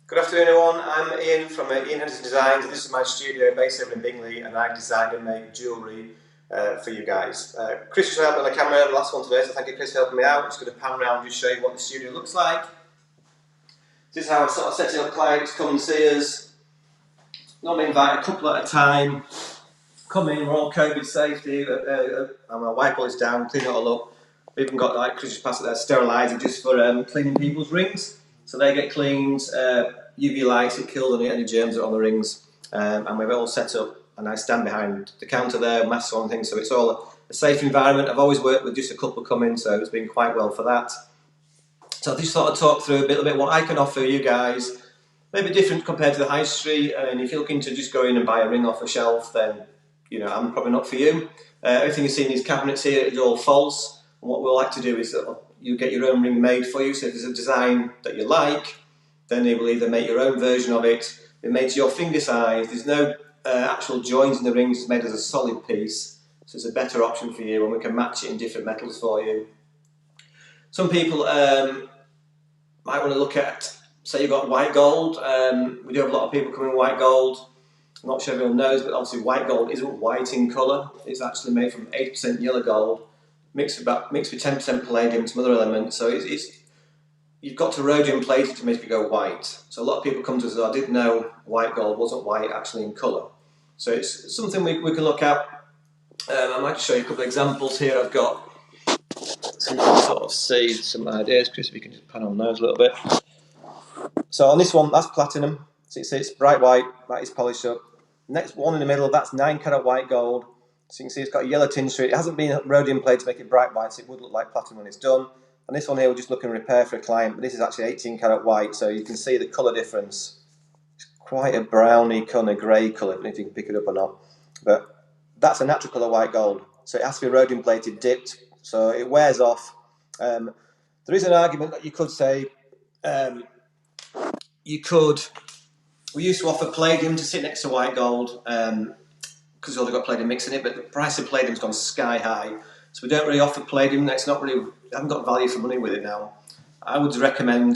Good afternoon everyone, I'm Iain from Iain Hendersons Designs. This is my studio based over in Bingley and I design and make jewellery for you guys. Chris was helping on the camera the last one today, so thank you Chris for helping me out. I'm just going to pan around and just show you what the studio looks like. This is how I sort of set it up. Clients come and see us. Normally invite a couple at a time. Come in, we're all COVID safety, and I'll wipe all this down, clean it all up. We've even got, like Chris just passed it there, steriliser just for cleaning people's rings. So they get cleaned, UV lights, it kills any germs that are on the rings, and we've all set up, and I stand behind the counter there, masks on things, so it's all a safe environment. I've always worked with just a couple coming, so it's been quite well for that. So I just thought I'd talk through a little bit what I can offer you guys, maybe different compared to the high street, and if you're looking to just go in and buy a ring off a shelf, then you know I'm probably not for you. Everything you see in these cabinets here is all false, and what we like to do is that you get your own ring made for you. So if there's a design that you like, then they will either make your own version of it. It's made to your finger size. There's no actual joins in the rings. It's made as a solid piece, so it's a better option for you, and we can match it in different metals for you. Some people might want to look at, say you've got white gold. We do have a lot of people coming in white gold. I'm not sure everyone knows, but obviously white gold isn't white in colour. It's actually made from 80% yellow gold. Mixed with 10% palladium and some other elements, so you've got to rhodium plate it to make it go white. So a lot of people come to us and say, I didn't know white gold wasn't white actually in colour. So it's something we can look at. I might show you a couple of examples here. I've got, so you can sort of see some ideas. Chris, if you can just pan on those a little bit. So on this one, that's platinum. So it's bright white, that is polished up. Next one in the middle, that's 9 carat white gold. So you can see it's got a yellow tinge to it. It hasn't been rhodium plated to make it bright white, so it would look like platinum when it's done. And this one here, we're just looking to repair for a client, but this is actually 18 carat white, so you can see the colour difference. It's quite a browny kind of grey colour, I don't know if you can pick it up or not. But that's a natural colour white gold, so it has to be rhodium plated, dipped, so it wears off. There is an argument that you could say, we used to offer palladium to sit next to white gold, because we've only got palladium mix in it, but the price of palladium's gone sky high, so we don't really offer palladium. That's not really, I haven't got value for money with it now. I would recommend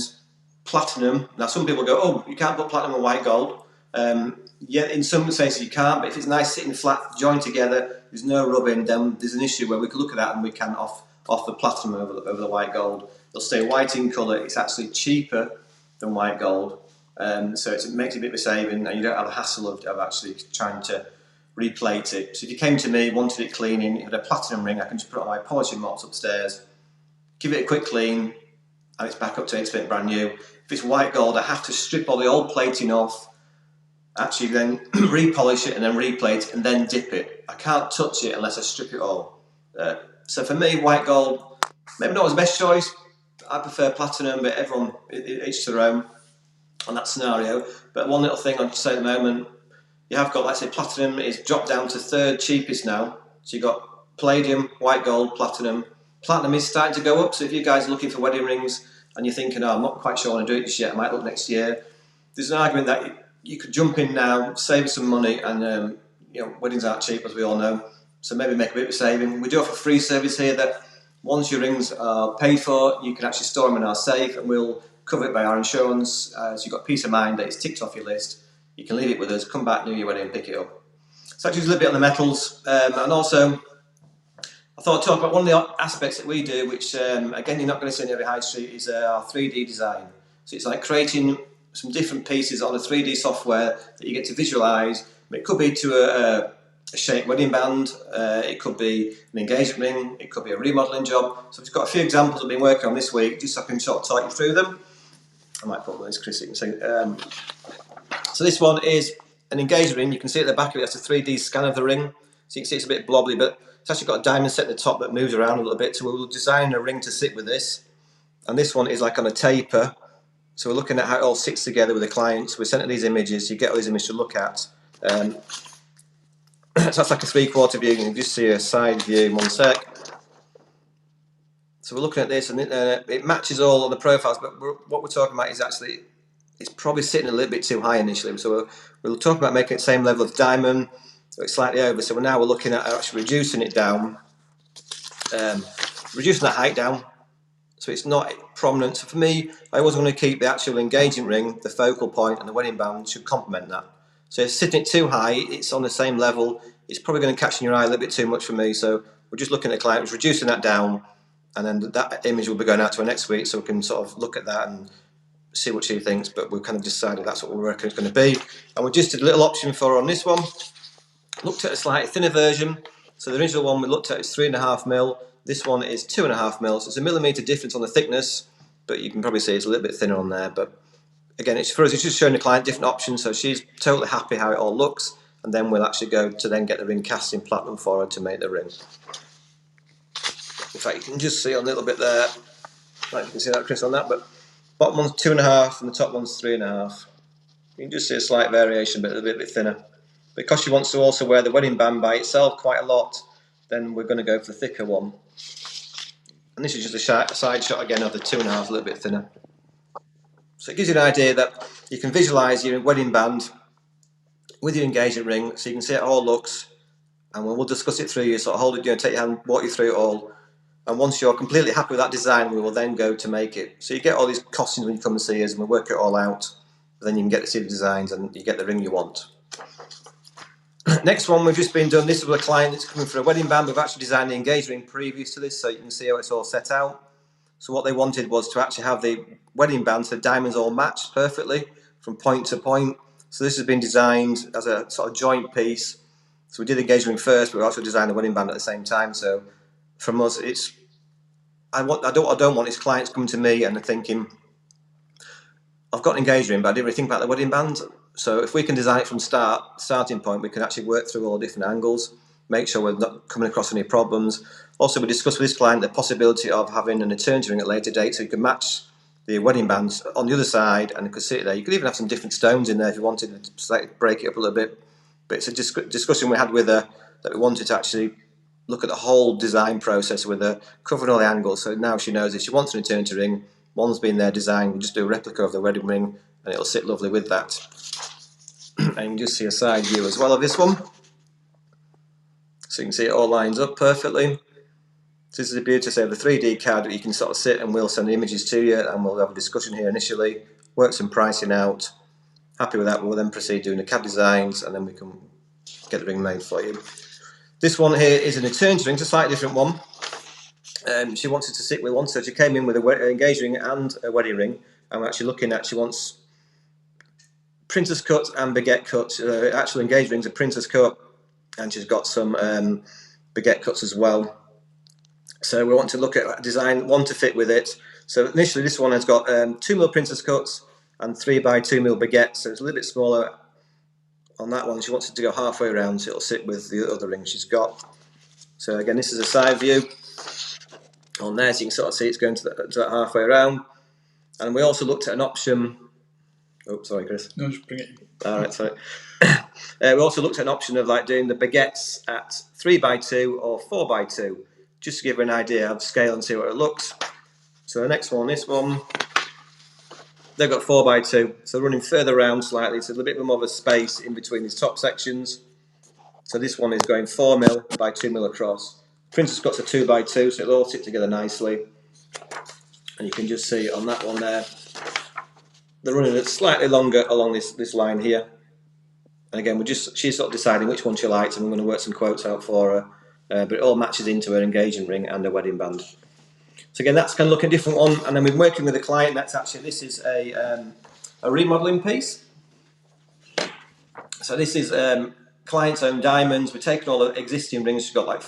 platinum. Now some people go, oh, you can't put platinum on white gold. Yeah, in some cases you can't, but if it's nice sitting flat, joined together, there's no rubbing, then there's an issue where we can look at that and we can offer platinum over the white gold. They'll stay white in colour. It's actually cheaper than white gold, so it makes a bit of a saving, and you don't have the hassle of actually trying to replate it. So if you came to me, wanted it cleaning, it had a platinum ring, I can just put it on my polishing mops upstairs, give it a quick clean, and it's back up to 80% brand new. If it's white gold, I have to strip all the old plating off, actually then repolish it and then replate it and then dip it. I can't touch it unless I strip it all. So for me, white gold, maybe not the best choice. I prefer platinum, but everyone, each to their own on that scenario. But one little thing I'd say at the moment, you have got, let's say, platinum is dropped down to third cheapest now. So you've got palladium, white gold, platinum. Platinum is starting to go up, so if you guys are looking for wedding rings and you're thinking, oh, I'm not quite sure I want to do it this year, I might look next year, there's an argument that you could jump in now, save some money, and you know, weddings aren't cheap, as we all know, so maybe make a bit of a saving. We do offer a free service here that once your rings are paid for, you can actually store them in our safe and we'll cover it by our insurance, so you've got peace of mind that it's ticked off your list. You can leave it with us, come back New Year wedding and pick it up. So that's just a little bit on the metals, and also I thought I'd talk about one of the aspects that we do, which again you're not going to see in every high street, is our 3D design. So it's like creating some different pieces on a 3D software that you get to visualise. It could be to a shaped wedding band, it could be an engagement ring, it could be a remodelling job. So we've got a few examples I've been working on this week, just so I can sort of talk you through them. I might put one of these, Chris, you can see. So this one is an engagement ring. You can see at the back of it, that's a 3D scan of the ring. So you can see it's a bit blobbly, but it's actually got a diamond set at the top that moves around a little bit. So we'll design a ring to sit with this. And this one is like on a taper. So we're looking at how it all sits together with the client. So we're sending these images, so you get all these images to look at. So that's like a 3/4 view. You can just see a side view in one sec. So we're looking at this, and it matches all of the profiles, but what we're talking about is actually, it's probably sitting a little bit too high initially. So we're talking about making it the same level of diamond, so it's slightly over. So we're looking at actually reducing it down, reducing the height down. so it's not prominent. So for me, I always want to keep the actual engagement ring, the focal point, and the wedding band should complement that. So if sitting it too high, it's on the same level, it's probably going to catch in your eye a little bit too much for me. So we're just looking at the client, reducing that down, and then that image will be going out to her next week, so we can sort of look at that and see what she thinks. But we've kind of decided that's what we reckon it's going to be, and we just did a little option for her on this one. Looked at a slightly thinner version. So the original one we looked at is 3.5mm. This one is 2.5mm. So it's a millimetre difference on the thickness, but you can probably see it's a little bit thinner on there. But again, it's for us, it's just showing the client different options, so she's totally happy how it all looks, and then we'll actually go to then get the ring cast in platinum for her to make the ring. In fact, you can just see a little bit there. Right, you can see that, Chris, on that, but bottom one's 2.5 and the top one's 3.5. You can just see a slight variation, but a little bit thinner. Because she wants to also wear the wedding band by itself quite a lot, then we're going to go for the thicker one. And this is just a side shot again of the 2.5, a little bit thinner. So it gives you an idea that you can visualise your wedding band with your engagement ring, so you can see how it all looks, and we'll discuss it through you. So I'll hold it, take your hand, walk you through it all, and once you're completely happy with that design, we will then go to make it. So you get all these costings when you come and see us, and we work it all out. Then you can get to see the designs, and you get the ring you want. Next one we've just been done. This is with a client that's coming for a wedding band. We've actually designed the engagement ring previous to this, so you can see how it's all set out. So what they wanted was to actually have the wedding band, so the diamonds all matched perfectly from point to point. So this has been designed as a sort of joint piece. So we did the engagement ring first, but we also designed the wedding band at the same time. So from us, it's I don't want his clients coming to me and they're thinking, I've got an engagement ring, but I didn't really think about the wedding band. So if we can design it from starting point, we can actually work through all different angles, make sure we're not coming across any problems. Also, we discussed with this client the possibility of having an eternity ring at a later date, so you can match the wedding bands on the other side, and you could sit there. You could even have some different stones in there if you wanted to slightly break it up a little bit. But it's a discussion we had with her that we wanted to actually look at the whole design process with her, covering all the angles. So now she knows if she wants an eternity ring, one's been there designed, we'll just do a replica of the wedding ring, and it'll sit lovely with that. And you can just see a side view as well of this one, so you can see it all lines up perfectly. So this is the beauty of the 3D card that you can sort of sit, and we'll send the images to you, and we'll have a discussion here initially, work some pricing out. Happy with that, we'll then proceed doing the CAD designs, and then we can get the ring made for you. This one here is an eternity ring, it's a slightly different one. She wanted to sit with one, so she came in with an engagement ring and a wedding ring, and we're actually looking at, she wants printer's cut and baguette cuts. Actual engagement ring's a printer's cut, and she's got some baguette cuts as well. So we want to look at a design, one to fit with it. So initially this one has got 2mm printer's cuts and 3x2mm baguettes, so it's a little bit smaller on that one. She wants it to go halfway around, so it'll sit with the other ring she's got. So again, this is a side view on there, so you can sort of see it's going to that halfway around. And we also looked at an option. Oh, sorry, Chris. No, just bring it. All right, sorry. We also looked at an option of like doing the baguettes at 3x2 or 4x2, just to give her an idea of scale and see what it looks. So the next one, this one, they've got 4x2, so running further around slightly, so a little bit more of a space in between these top sections. So this one is going 4mm by 2mm across. Printer's got a 2x2, so it'll all sit together nicely. And you can just see on that one there, they're running it slightly longer along this line here. And again, she's sort of deciding which one she likes, and we're going to work some quotes out for her. But it all matches into her engagement ring and her wedding band. So again, that's kind of looking a different one. And then we're working with a client. This is a remodeling piece. So this is client's own diamonds. We're taking all the existing rings. She's got like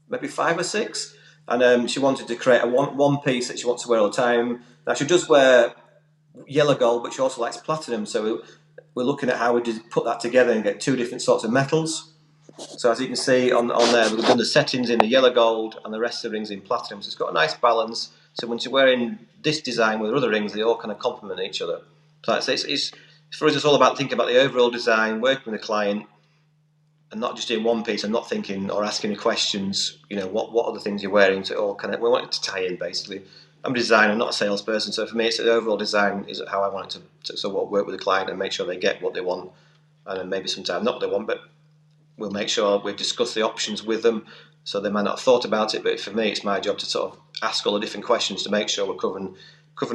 maybe 5 or 6, and she wanted to create a one piece that she wants to wear all the time. Now she does wear yellow gold, but she also likes platinum. So we're looking at how we put that together and get 2 different sorts of metals. So as you can see on there, we've done the settings in the yellow gold and the rest of the rings in platinum. So it's got a nice balance. So when she's wearing this design with her other rings, they all kind of complement each other. So it's for us, it's all about thinking about the overall design, working with the client, and not just doing one piece and not thinking or asking the questions. You know, what other things you're wearing. So it all kind of, we want it to tie in basically. I'm a designer, not a salesperson. So for me, it's the overall design is how I want it to sort of work with the client and make sure they get what they want, and then maybe sometimes not what they want, but we'll make sure we've discussed the options with them, so they might not have thought about it, but for me it's my job to sort of ask all the different questions to make sure we're covering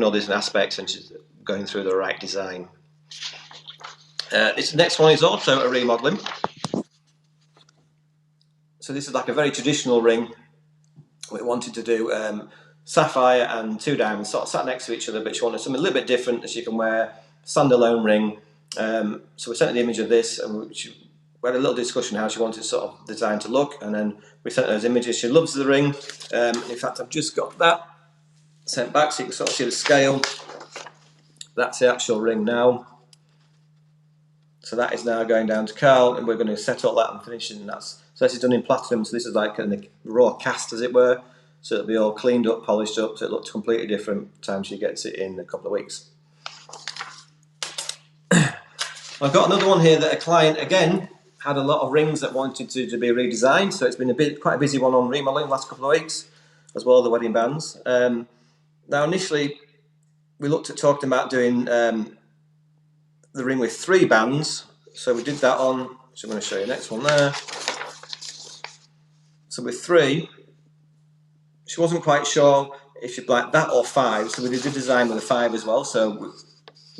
all these different aspects and just going through the right design. This next one is also a remodelling. So this is like a very traditional ring. We wanted to do sapphire and 2 diamonds sort of sat next to each other, but she wanted something a little bit different that she can wear, standalone ring. So we sent her the image of this, and we had a little discussion how she wanted sort of design to look, and then we sent her those images. She loves the ring. In fact, I've just got that sent back so you can sort of see the scale. That's the actual ring now. So that is now going down to Carl, and we're going to set all that and finish it. And so this is done in platinum, so this is like a raw cast, as it were. So it'll be all cleaned up, polished up, so it looks completely different time she gets it in a couple of weeks. I've got another one here that a client, again, had a lot of rings that wanted to be redesigned, so it's been quite a busy one on remodelling the last couple of weeks, as well as the wedding bands. Now initially, we looked at talking about doing the ring with 3 bands, so we did that on, so I'm going to show you the next one there. So with 3, she wasn't quite sure if she'd like that or 5, so we did the design with a 5 as well. So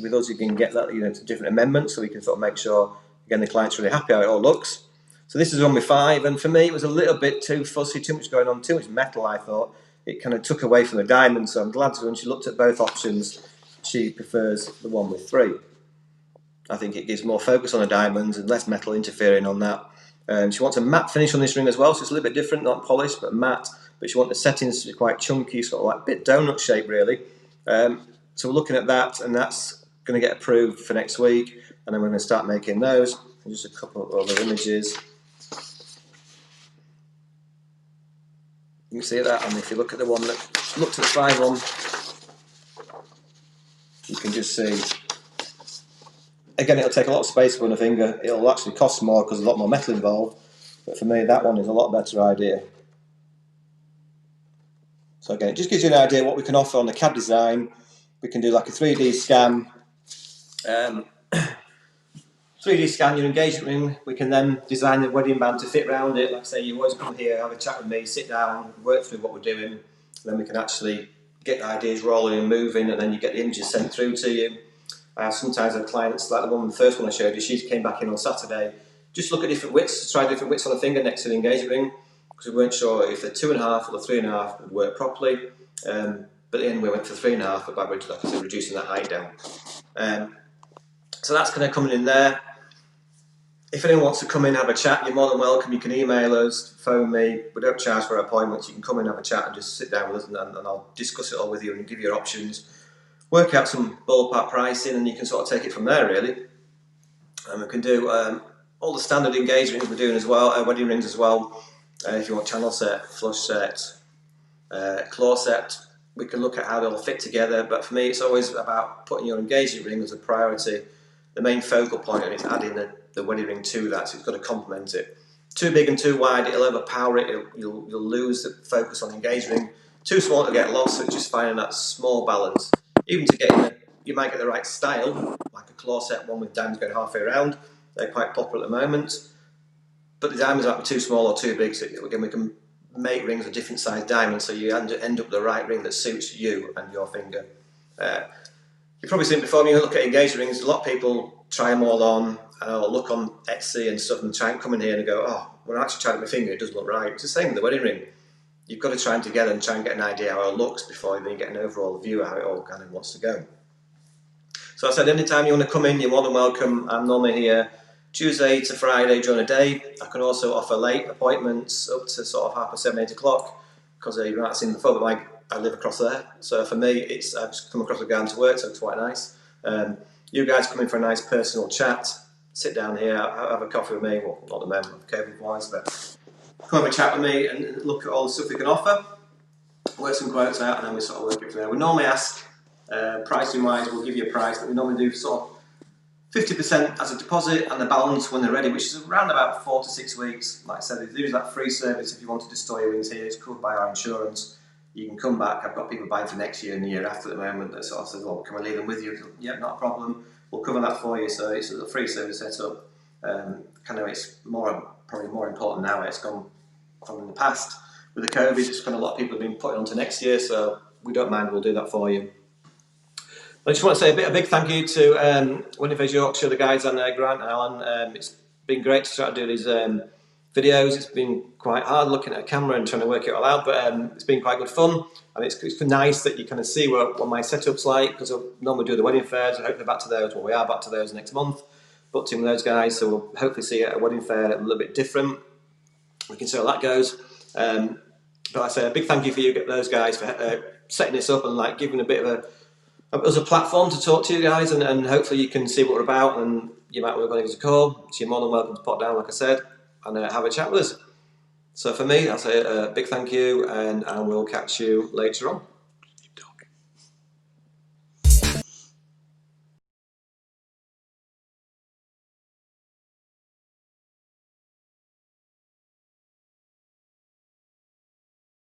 with us you can get that, to different amendments, so we can sort of make sure, again, the client's really happy how it all looks. So this is one with 5, and for me it was a little bit too fussy, too much going on, too much metal. I thought it kind of took away from the diamond, so I'm glad when she looked at both options, she prefers the one with 3. I think it gives more focus on the diamonds and less metal interfering on that. She wants a matte finish on this ring as well, so it's a little bit different, not polished but matte. But she wants the settings to be quite chunky, sort of like a bit donut shape really. So we're looking at that, and that's going to get approved for next week, and then we're going to start making those. And just a couple of other images. You can see that, and if you look at the one that looked at the 5 one, you can just see. Again, it'll take a lot of space on a finger. It'll actually cost more because there's a lot more metal involved. But for me, that one is a lot better idea. So again, it just gives you an idea what we can offer on the CAD design. We can do like a 3D scan. 3D scan your engagement ring. We can then design the wedding band to fit around it. Like I say, you always come here, have a chat with me, sit down, work through what we're doing. And then we can actually get the ideas rolling and moving, and then you get the images sent through to you. Sometimes I have clients, like the one, the first one I showed you, she came back in on Saturday, just look at different widths, try different widths on a finger next to the engagement ring, because we weren't sure if the 2.5 or the 3.5 would work properly. But in the end we went for 3.5, but by like I said, reducing that height down. So that's kind of coming in there. If anyone wants to come in and have a chat, you're more than welcome. You can email us, phone me. We don't charge for appointments. You can come in and have a chat and just sit down with us, and I'll discuss it all with you and give you your options. Work out some ballpark pricing, and you can sort of take it from there really. And we can do all the standard engagement rings we're doing as well, wedding rings as well. If you want channel set, flush set, claw set, we can look at how they'll fit together. But for me, it's always about putting your engagement ring as a priority. The main focal point, and it's adding the wedding ring to that, so it's got to complement it. Too big and too wide, it'll overpower it. You'll lose the focus on the engagement ring. Too small to get lost, so it's just finding that small balance. Even to get you might get the right style, like a claw set one with diamonds going halfway around. They're quite popular at the moment. But the diamonds might be too small or too big, so again we can make rings of different size diamonds, so you end up with the right ring that suits you and your finger. You've probably seen it before when you look at engagement rings, a lot of people try them all on, or look on Etsy and stuff, and try and come in here and go, oh, when I actually tried it with my finger, it doesn't look right. It's the same with the wedding ring. You've got to try them together and try and get an idea how it looks before you get an overall view of how it all kind of wants to go. So I said, anytime you want to come in, you're more than welcome. I'm normally here Tuesday to Friday during the day. I can also offer late appointments up to sort of 7:30, 8 o'clock, because you might have seen the photo, but I live across there. So for me, I've just come across the garden to work, so it's quite nice. You guys come in for a nice personal chat, sit down here, have a coffee with me, well, not the moment, COVID-wise, but come have a chat with me and look at all the stuff we can offer, work some quotes out, and then we sort of work it from there. We normally ask, pricing wise, we'll give you a price, but we normally do sort of 50% as a deposit and the balance when they're ready, which is around about 4 to 6 weeks. Like I said, there is that free service if you wanted to store your rings here, it's covered by our insurance. You can come back. I've got people buying for next year and the year after at the moment that sort of says, well, can we leave them with you? Yeah, not a problem. We'll cover that for you. So it's a free service set up. Kind of, it's probably more important now. It's gone from the past. With the COVID, it's kind of a lot of people have been putting on to next year, so we don't mind, we'll do that for you. I just want to say a big thank you to Winnipeg Yorkshire, the guys on there, Grant and Alan. It's been great to try to do these videos. It's been quite hard looking at a camera and trying to work it all out, but it's been quite good fun. And it's nice that you kind of see what my setup's like, because I normally do the wedding fairs. I hope they're back to those. Well, we are back to those next month. Booked in with those guys, so we'll hopefully see a wedding fair a little bit different. We can see how that goes. But I say a big thank you for you, those guys, for setting this up and like giving a bit of us a platform to talk to you guys, and hopefully you can see what we're about, and you might want to give us a call. So you're more than welcome to pop down, like I said, and have a chat with us. So for me, I'll say a big thank you, and I will catch you later on.